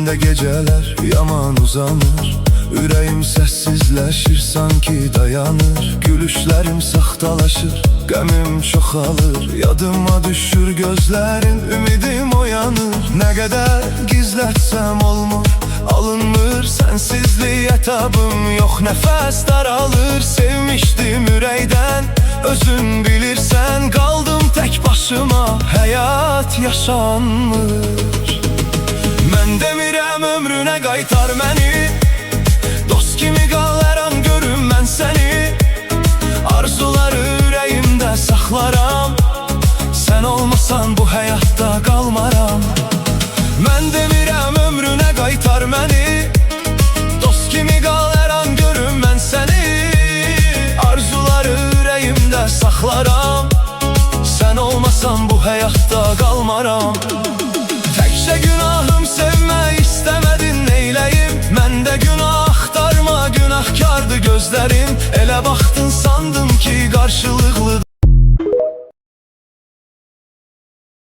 Gözümde geceler yaman uzanır, ürəyim səssizləşir, sanki dayanır. Gülüşlərim saxtalaşır, qəmim çoxalır. Yadıma düşür gözlərin, ümidim oyanır. Nə qədər gizlətsəm olmur, alınmır sənsizlik ətabım yox. Nəfəs daralır, sevmişdim ürəkdən, özün bilirsən. Qaldım tək başıma, həyat yaşanmır. Mən demirəm ömrünə qaytar məni, dost kimi qal hər an görüm mən səni. Arzuları ürəyimdə saxlaram, sən olmasan bu həyatda qalmaram. Mən demirəm ömrünə qaytar məni, dost kimi qal hər an görüm mən səni. Arzuları ürəyimdə saxlaram, sən olmasan bu həyatda qalmaram. Təkcə günahım sevmək istəmədin, neyləyim? Məndə günah axtarma, günahkardı gözlərim. Elə baxdın sandım ki qarşılıqlı